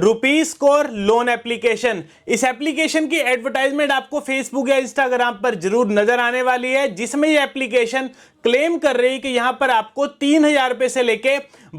रुपी score loan application. इस application की advertisement आपको फेसबुक या इंस्टाग्राम पर जरूर नजर आने वाली है, जिसमें यह एप्लीकेशन क्लेम कर रही है कि यहां पर आपको 3,000 रुपए से लेके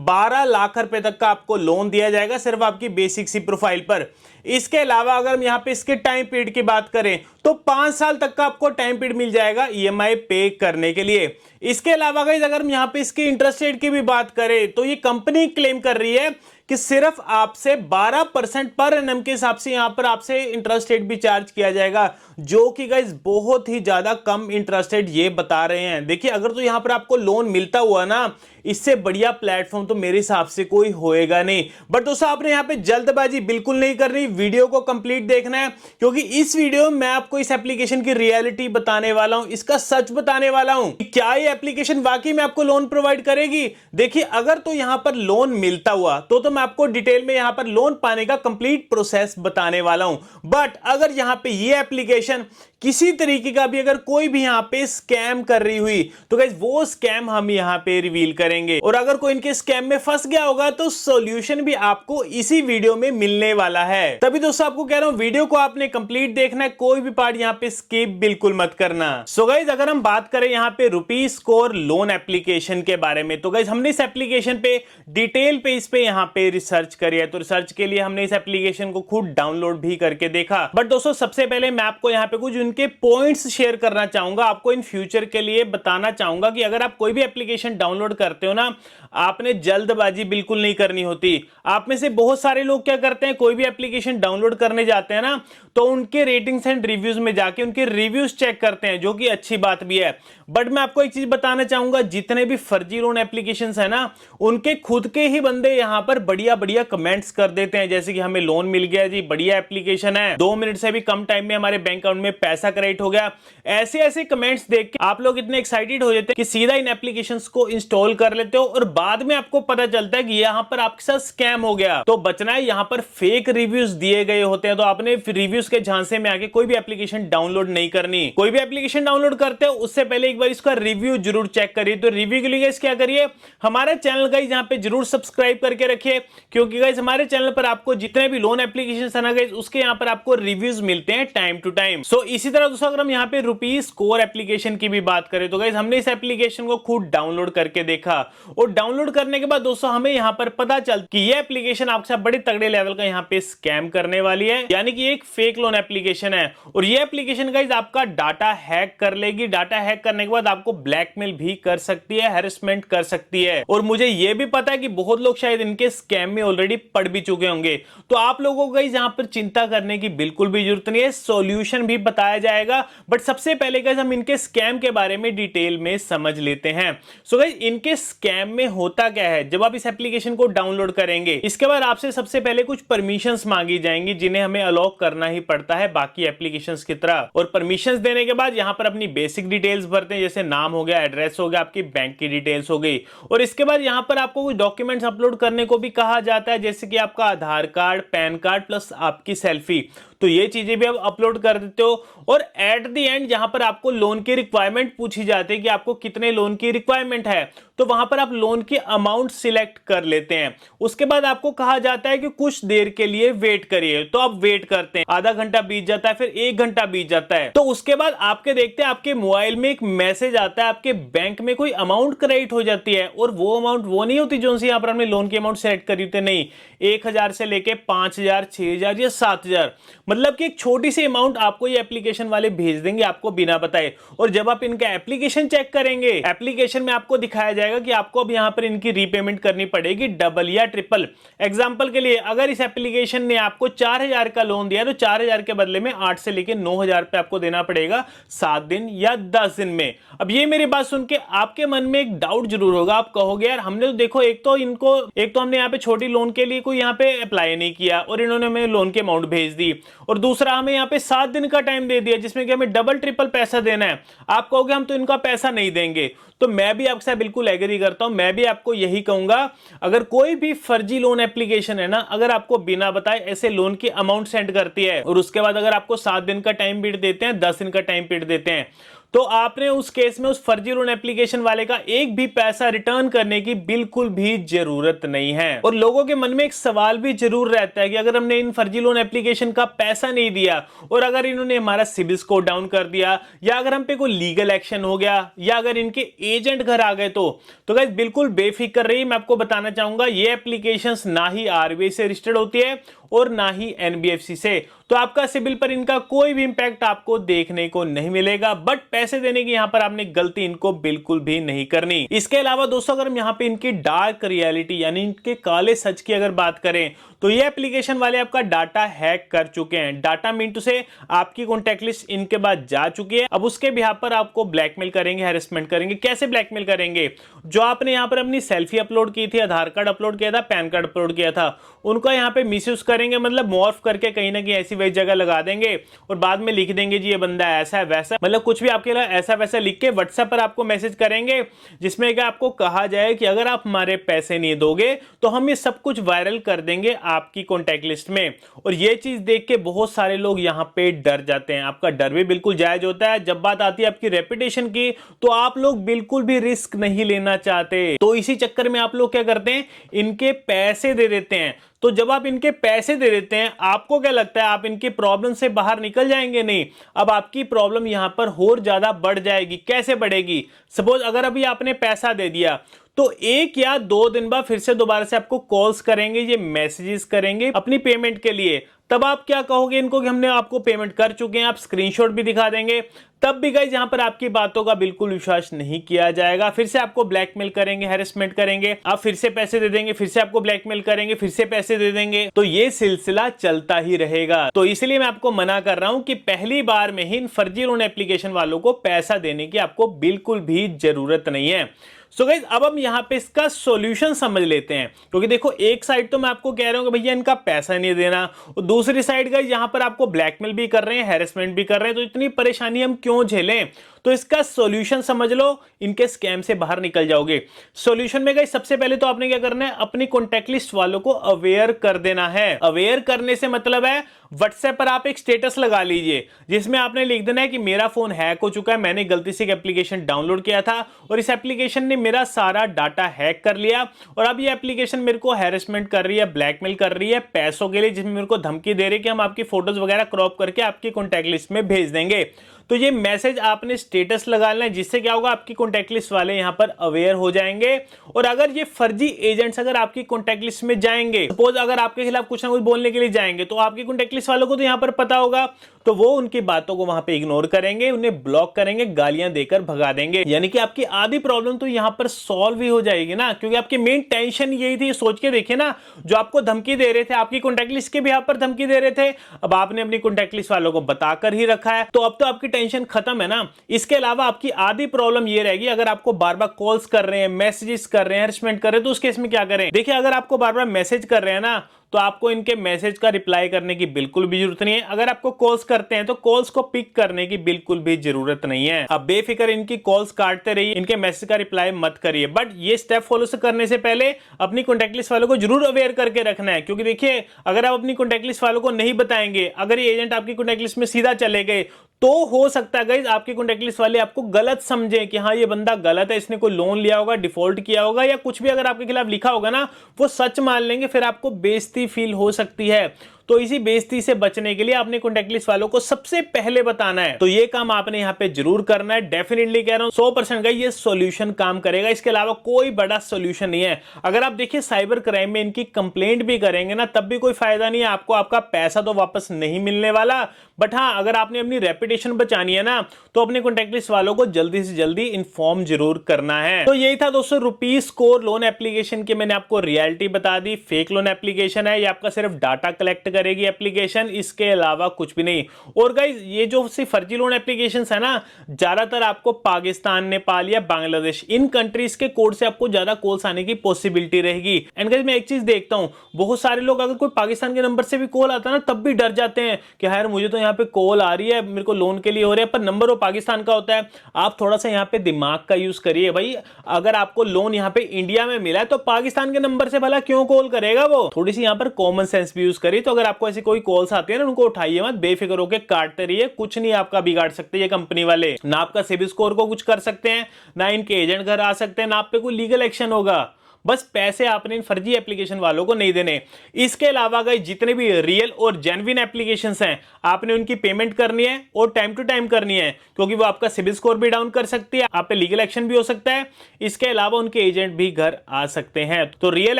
12 लाख रुपए तक का आपको लोन दिया जाएगा सिर्फ आपकी बेसिक सी प्रोफाइल पर। इसके अलावा अगर हम यहां पे इसके टाइम पीरियड की बात करें तो 5 साल तक का आपको टाइम पीरियड मिल जाएगा ईएमआई पे करने के लिए। इसके अलावा गाइस अगर हम यहां पे इसके इंटरेस्ट रेट की भी बात करें तो ये कंपनी क्लेम कर रही है कि सिर्फ आपसे 12% पर एनम के हिसाब से यहां पर आपसे इंटरेस्ट रेट भी चार्ज किया जाएगा, जो कि गाइस बहुत ही ज्यादा कम इंटरेस्ट रेट ये बता रहे हैं। देखिए अगर तो यहां पर आपको लोन मिलता हुआ ना, इससे बढ़िया प्लेटफॉर्म तो मेरे हिसाब से कोई होएगा नहीं। बट दोस्तों आपने यहां पे जल्दबाजी बिल्कुल नहीं करनी, वीडियो को कंप्लीट देखना है, क्योंकि इस वीडियो में मैं आपको इस एप्लीकेशन की रियलिटी बताने वाला हूं, इसका सच बताने वाला हूं कि क्या ये एप्लीकेशन वाकई में आपको लोन प्रोवाइड करेगी। देखिए अगर तो यहां पर लोन मिलता हुआ तो मैं आपको डिटेल में यहां पर लोन पाने का कंप्लीट प्रोसेस बताने वाला हूं। बट अगर यहां पे ये एप्लीकेशन किसी तरीके का भी अगर कोई भी यहां पे स्कैम कर रही हुई तो गाइस वो स्कैम हम यहां पे रिवील करेंगे, और अगर कोई इनके स्कैम में फंस गया होगा तो सॉल्यूशन भी आपको इसी वीडियो में मिलने वाला है। तभी दोस्तों आपको कह रहा हूं वीडियो को आपने कंप्लीट देखना है, कोई भी पार्ट यहां पे स्किप बिल्कुल मत करना। सो गाइस अगर हम बात करें यहां पे रुपी स्कोर लोन एप्लीकेशन के बारे में, तो गाइस हमने इस एप्लीकेशन पे डिटेल पे इस पे यहां पे रिसर्च करी है। तो रिसर्च के लिए हमने इस एप्लीकेशन को खुद डाउनलोड भी करके देखा। बट दोस्तों सबसे पहले मैं आपको यहां पे कुछ उनके पॉइंट्स शेयर करना चाहूंगा, आपको इन फ्यूचर के लिए बताना चाहूंगा कि अगर आप कोई भी एप्लीकेशन डाउनलोड करते हो ना, आपने जल्दबाजी बिल्कुल नहीं करनी होती। आप में से बहुत सारे लोग क्या करते हैं, कोई भी एप्लीकेशन डाउनलोड करने जाते हैं ना तो उनके रेटिंग्स एंड रिव्यूज में जाके उनके रिव्यूज चेक करते हैं, जो कि अच्छी बात भी है। बट मैं आपको एक चीज बताना चाहूंगा, जितने भी फर्जी लोन एप्लीकेशंस है ना, उनके खुद के ही बंदे यहां पर बढ़िया बढ़िया कमेंट्स कर देते हैं, जैसे कि हमें लोन मिल गया जी, बढ़िया एप्लीकेशन है, 2 मिनट से भी कम टाइम में हमारे बैंक अकाउंट में पैसा क्रेडिट हो गया। ऐसे ऐसे कमेंट्स देख के आप लोग इतने एक्साइटेड हो जाते हैं कि सीधा इन एप्लीकेशंस को इंस्टॉल कर लेते हो, और बाद में आपको पता चलता है कि यहां पर आपके साथ स्कैम हो गया। तो बचना है, यहां पर फेक रिव्यूज दिए गए होते हैं, तो आपने रिव्यूज के झांसे में आके कोई भी एप्लीकेशन डाउनलोड नहीं करनी। कोई भी एप्लीकेशन डाउनलोड करते हो उससे पहले एक बार इसका रिव्यू जरूर चेक करिए। तो रिव्यू के लिए गाइस क्या करिए, हमारे चैनल गाइस यहां पे जरूर सब्सक्राइब करके रखिए, क्योंकि गाइस हमारे चैनल पर आपको जितने भी लोन एप्लीकेशन है ना गाइस, उसके यहां पर आपको रिव्यूज मिलते हैं टाइम टू टाइम। सो इसी तरह दोस्तों अगर हम यहां पे रुपी स्कोर एप्लीकेशन की भी बात करें तो गाइस हमने इस एप्लीकेशन को खुद डाउनलोड करके देखा, और डाउनलोड करने के बाद दोस्तों हमें यहां पर पता चलता कि ये एप्लीकेशन आपके साथ बड़े तगड़े लेवल का यहां पे स्कैम करने वाली है, यानी कि एक फेक लोन एप्लीकेशन है। और ये एप्लीकेशन गाइस आपका डाटा हैक कर लेगी। डाटा हैक करने के बाद आपको ब्लैकमेल भी कर सकती है, हैरेसमेंट कर सकती है। और मुझे यह भी पता है कि बहुत लोग शायद इनके स्कैम में ऑलरेडी पड़ भी चुके होंगे। तो आप लोगों को गाइस यहां पर चिंता करने की बिल्कुल भी जरूरत नहीं है, सॉल्यूशन भी बताया जाएगा। बट सबसे पहले गाइस हम इनके स्कैम के बारे में डिटेल में समझ लेते हैं। सो गाइस इनके स्कैम में होता क्या है, जब आप इस एप्लीकेशन को डाउनलोड करेंगे इसके बाद आपसे सबसे पहले कुछ परमिशंस मांगी जाएंगी, जिन्हें हमें अलाउ करना ही पड़ता है बाकी एप्लीकेशंस की तरह। और परमिशंस देने के बाद यहां पर अपनी बेसिक डिटेल्स भरते हैं, जैसे नाम हो गया, एड्रेस हो गया, आपकी बैंक की डिटेल्स हो गई। और इसके बाद यहां पर आपको कुछ डॉक्यूमेंट्स अपलोड करने को भी कहा जाता है, जैसे कि आपका आधार कार्ड, पैन कार्ड प्लस आपकी सेल्फी। तो ये चीजें भी आप अपलोड कर देते हो। और एट द एंड जहां पर आपको लोन की रिक्वायरमेंट पूछी जाती है कि आपको कितने लोन की रिक्वायरमेंट है, तो वहां पर आप लोन की अमाउंट सिलेक्ट कर लेते हैं। उसके बाद आपको कहा जाता है कि कुछ देर के लिए वेट करिए, तो आप वेट करते हैं, आधा घंटा बीत जाता है, फिर 1 घंटा बीत जाता है। तो उसके बाद आपके देखते हैं आपके मोबाइल में एक मैसेज आता है, आपके बैंक में कोई अमाउंट क्रेडिट हो जाती है। और वो अमाउंट वो नहीं होती जो सी यहां पर हमने लोन की अमाउंट सेलेक्ट करी होती, नहीं, 1,000 से लेके 5,000, 6,000 या 7,000, मतलब कि एक छोटी सी अमाउंट आपको ये एप्लीकेशन वाले भेज देंगे आपको बिना बताए। और जब आप इनका एप्लीकेशन चेक करेंगे, एप्लीकेशन में आपको दिखाया जाएगा कि आपको अब यहां पर इनकी रीपेमेंट करनी पड़ेगी, डबल या ट्रिपल। एग्जांपल के लिए अगर इस एप्लीकेशन ने आपको 4,000 का लोन दिया तो 4,000 के बदले में 8 से लेके 9,000 पे आपको देना पड़ेगा 7 दिन या 10 दिन में। अब ये मेरी बात सुन के आपके मन में एक डाउट जरूर होगा, आप कहोगे यार हमने तो देखो एक तो हमने यहाँ पे छोटी लोन के लिए कोई यहाँ पे अप्लाई नहीं किया और इन्होंने हमें लोन की अमाउंट भेज दी, और दूसरा हमें यहाँ पे 7 दिन का टाइम दे दिया जिसमें कि हमें डबल ट्रिपल पैसा देना है। आप कहोगे हम तो इनका पैसा नहीं देंगे। तो मैं भी आपसे बिल्कुल एग्री करता हूं, मैं भी आपको यही कहूंगा, अगर कोई भी फर्जी लोन एप्लीकेशन है ना, अगर आपको बिना बताए ऐसे लोन की अमाउंट सेंड करती है और उसके बाद अगर आपको 7 दिन का टाइम पीरियड देते हैं, 10 दिन का टाइम पीरियड देते हैं, तो आपने उस केस में उस फर्जी लोन एप्लीकेशन वाले का एक भी पैसा रिटर्न करने की बिल्कुल भी जरूरत नहीं है। और लोगों के मन में एक सवाल भी जरूर रहता है कि अगर हमने इन फर्जी लोन एप्लीकेशन का पैसा नहीं दिया और अगर इन्होंने हमारा सिबिल स्कोर डाउन कर दिया या अगर हम पे कोई लीगल एक्शन हो गया या अगर इनके एजेंट घर आ गए तो गाइस बिल्कुल बेफिक्र रहिए। मैं आपको बताना चाहूंगा ये एप्लीकेशंस ना ही आरबीआई से रजिस्टर्ड होती है और ना ही एनबीएफसी से, तो आपका सिबिल पर इनका कोई भी इंपैक्ट आपको देखने को नहीं मिलेगा। बट पैसे देने की यहां पर आपने गलती इनको बिल्कुल भी नहीं करनी। इसके अलावा दोस्तों अगर हम यहां पे इनकी डार्क रियलिटी यानी इनके काले सच की अगर बात करें तो ये एप्लीकेशन वाले आपका डाटा हैक कर चुके हैं। डाटा मीन टू से आपकी कॉन्टैक्ट लिस्ट इनके पास जा चुकी है। अब उसके बिहाफ पर आपको ब्लैकमेल करेंगे, हैरेसमेंट करेंगे। कैसे ब्लैकमेल करेंगे? जो आपने यहां पर अपनी सेल्फी अपलोड की थी, आधार कार्ड अपलोड किया था, पैन कार्ड अपलोड किया था, उनका यहां पे मिसयूज करेंगे, मतलब मॉर्फ करके कहीं ना कहीं ऐसी वही जगह लगा देंगे और बाद में लिख देंगे जी ये बंदा ऐसा है वैसा, मतलब कुछ भी आपके लिए ऐसा वैसा लिख के व्हाट्सएप पर आपको मैसेज करेंगे जिसमें कि आपको कहा जाए कि अगर आप हमारे पैसे नहीं दोगे तो हम ये सब कुछ वायरल कर देंगे आपकी कॉन्टैक्ट लिस्ट में। और ये चीज देख के बहुत सारे लोग यहां पे डर जाते हैं। आपका डर भी बिल्कुल जायज होता है। जब बात आती है आपकी रेपुटेशन की तो आप लोग बिल्कुल भी रिस्क नहीं लेना चाहते, तो इसी चक्कर में आप लोग क्या करते हैं, इनके पैसे दे देते हैं। तो जब आप इनके पैसे दे देते हैं आपको क्या लगता है आप इनकी प्रॉब्लम से बाहर निकल जाएंगे? नहीं, अब आपकी प्रॉब्लम यहां पर और ज्यादा बढ़ जाएगी। कैसे बढ़ेगी? सपोज अगर अभी आपने पैसा दे दिया तो 1 या 2 दिन बाद फिर से दोबारा से आपको कॉल्स करेंगे, ये मैसेजेस करेंगे अपनी पेमेंट के लिए। तब आप क्या कहोगे इनको कि हमने आपको पेमेंट कर चुके हैं, आप स्क्रीनशॉट भी दिखा देंगे। तब भी गाइस यहां पर आपकी बातों का बिल्कुल विश्वास नहीं किया जाएगा। फिर से आपको ब्लैकमेल करेंगे, हैरेसमेंट करेंगे, आप फिर से पैसे दे देंगे, फिर से आपको ब्लैकमेल करेंगे, फिर से पैसे दे देंगे, तो ये सिलसिला चलता ही रहेगा। तो इसलिए मैं आपको मना कर रहा हूं कि पहली बार में ही इन फर्जी लोन एप्लीकेशन वालों को पैसा देने की आपको बिल्कुल भी जरूरत नहीं है। सो गाइस अब हम यहां पे इसका सॉल्यूशन समझ लेते हैं, क्योंकि देखो एक साइड तो मैं आपको कह रहा हूं कि भैया इनका पैसा नहीं देना और दूसरी साइड गाइस यहां पर आपको ब्लैकमेल भी कर रहे हैं, हैरेसमेंट भी कर रहे हैं, तो इतनी परेशानी हम क्यों झेलें? तो इसका सॉल्यूशन समझ लो, इनके स्कैम से बाहर निकल जाओगे। सॉल्यूशन में गाइस सबसे पहले तो आपने क्या करना है, अपनी कॉन्टैक्ट लिस्ट वालों को अवेयर कर देना है। अवेयर करने से मतलब है व्हाट्सएप पर आप एक स्टेटस लगा लीजिए जिसमें आपने लिख देना है कि मेरा फोन हैक हो चुका है, मैंने गलती से एक एप्लीकेशन डाउनलोड किया था और इस एप्लीकेशन ने मेरा सारा डाटा हैक कर लिया और अब ये एप्लीकेशन मेरे को हैरेसमेंट कर रही है, ब्लैकमेल कर रही है पैसों के लिए, जिसमें मेरे को धमकी दे रही है कि हम आपकी फोटोज वगैरह क्रॉप करके आपकी कॉन्टैक्ट लिस्ट में भेज देंगे। तो ये मैसेज आपने स्टेटस लगा लेना है, जिससे क्या होगा आपकी कॉन्टैक्ट लिस्ट वाले यहां पर अवेयर हो जाएंगे। और अगर ये फर्जी एजेंट्स अगर आपकी कॉन्टैक्ट लिस्ट में जाएंगे, सपोज अगर आपके खिलाफ कुछ ना कुछ बोलने के लिए जाएंगे, तो आपकी कॉन्टैक्ट लिस्ट वालों को तो यहां पर पता होगा, तो वो उनकी बातों को वहां पे इग्नोर करेंगे, उन्हें ब्लॉक करेंगे, गालियां देकर भगा देंगे। यानी कि आपकी आधी प्रॉब्लम तो यहां पर सॉल्व ही हो जाएगी ना, क्योंकि आपकी मेन टेंशन यही थी। सोच के देखिए ना, जो आपको धमकी दे रहे थे, आपकी कॉन्टैक्ट लिस्ट के भी यहां पर धमकी दे रहे थे, अब आपने अपनी कॉन्टैक्ट लिस्ट वालों को बताकर ही रखा है, तो अब तो आपकी टेंशन खत्म है ना। इसके अलावा आपकी आधी प्रॉब्लम ये रहेगी, अगर आपको बार बार कॉल्स कर रहे हैं, मैसेजेस कर रहे हैं, हैरेसमेंट कर रहे हैं, तो उस केस में क्या करें? देखिए अगर आपको बार बार मैसेज कर रहे हैं ना, तो आपको इनके मैसेज का रिप्लाई करने की बिल्कुल भी जरूरत नहीं है। अगर आपको कॉल्स करते हैं तो कॉल्स को पिक करने की बिल्कुल भी जरूरत नहीं है। अब बेफिक्र इनकी कॉल्स काटते रहिए, इनके मैसेज का रिप्लाई मत करिए। बट ये स्टेप फॉलो करने से पहले अपनी कॉन्टैक्ट लिस्ट वालों को जरूर अवेयर करके रखना है, क्योंकि देखिए अगर आप अपनी कॉन्टैक्ट लिस्ट वालों को नहीं बताएंगे, अगर ये एजेंट आपकी कॉन्टैक्ट लिस्ट में सीधा चले गए, तो हो सकता है गाइस आपकी कॉन्टैक्ट लिस्ट वाले आपको गलत समझें कि हाँ ये बंदा गलत है, इसने कोई लोन लिया होगा, डिफॉल्ट किया होगा, या कुछ भी अगर आपके खिलाफ लिखा होगा ना, वो सच मान लेंगे, फिर आपको बेइज्जती फील हो सकती है। तो इसी बेइज्जती से बचने के लिए आपने कॉन्टैक्ट लिस्ट वालों को सबसे पहले बताना है। तो ये काम आपने यहां पे जरूर करना है। डेफिनेटली कह रहा हूं 100% का ये सॉल्यूशन काम करेगा, इसके अलावा कोई बड़ा सॉल्यूशन नहीं है। अगर आप देखिए साइबर क्राइम में इनकी कंप्लेंट भी करेंगे ना, तब भी कोई फायदा नहीं है, आपको आपका पैसा तो वापस नहीं मिलने वाला। बट हाँ, अगर आपने अपनी रेपुटेशन बचानी है ना, तो अपने कॉन्टैक्ट लिस्ट वालों को जल्दी से जल्दी इन्फॉर्म जरूर करना है। तो यही था दोस्तों रुपीज स्कोर लोन एप्लीकेशन की मैंने आपको रियलिटी बता दी। फेक लोन एप्लीकेशन है, ये आपका सिर्फ डाटा कलेक्ट करेगी एप्लीकेशन, इसके अलावा कुछ भी नहीं। और गाइस ये जो फर्जी लोन एप्लीकेशंस है ना, ज्यादातर आपको पाकिस्तान, नेपाल या बांग्लादेश, इन कंट्रीज के कोड से आपको ज्यादा कॉल्स आने की पॉसिबिलिटी रहेगी। एंड गाइस मैं एक चीज देखता हूं, बहुत सारे लोग अगर कोई पाकिस्तान के नंबर से भी कॉल आता है ना, तब भी डर जाते हैं कि यार मुझे तो यहाँ पे कॉल आ रही है, मेरे को लोन के लिए हो रहा है, पर नंबर वो पाकिस्तान का होता है। आप थोड़ा सा यहाँ पे दिमाग का यूज करिए भाई, अगर आपको लोन यहाँ पे इंडिया में मिला है तो पाकिस्तान के नंबर से भला क्यों कॉल करेगा वो? थोड़ी सी यहाँ पर कॉमन सेंस भी यूज करिए। तो अगर अगर आपको ऐसी कोई कॉल्स आती है ना, उनको उठाइए मत, बेफिक्र होकर काटते रहिए। कुछ नहीं आपका बिगाड़ सकते ये कंपनी वाले, ना आपका सिबिल स्कोर को कुछ कर सकते हैं, ना इनके एजेंट घर आ सकते हैं, ना आप पे कोई लीगल एक्शन होगा। बस पैसे आपने इन फर्जी एप्लीकेशन वालों को नहीं देने। इसके अलावा गाइस जितने भी रियल और जेन्युइन एप्लीकेशंस हैं, आपने उनकी पेमेंट करनी है और टाइम टू टाइम करनी है, क्योंकि वो आपका सिबिल स्कोर भी डाउन कर सकती है, आप पे लीगल एक्शन भी हो सकता है। इसके अलावा उनके एजेंट भी घर आ सकते हैं। तो रियल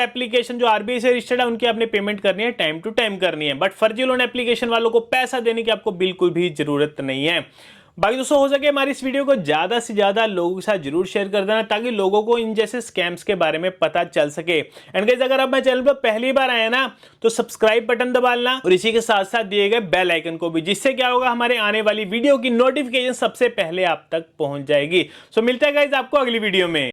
एप्लीकेशन जो आरबीआई से रजिस्टर्ड है, उनकी आपने पेमेंट करनी है, टाइम टू टाइम करनी है। बट फर्जी लोन एप्लीकेशन वालों को पैसा देने की आपको बिल्कुल भी जरूरत नहीं है। बाकी दोस्तों, हो सके हमारी इस वीडियो को ज्यादा से ज्यादा लोगों के साथ जरूर शेयर कर देना, ताकि लोगों को इन जैसे स्कैम्स के बारे में पता चल सके। एंड गाइस, अगर आप मेरे चैनल पर पहली बार आए ना, तो सब्सक्राइब बटन दबा लेना और इसी के साथ साथ दिए गए बेल आइकन को भी, जिससे क्या होगा, हमारे आने वाली वीडियो की नोटिफिकेशन सबसे पहले आप तक पहुंच जाएगी। सो मिलता है गाइस आपको अगली वीडियो में।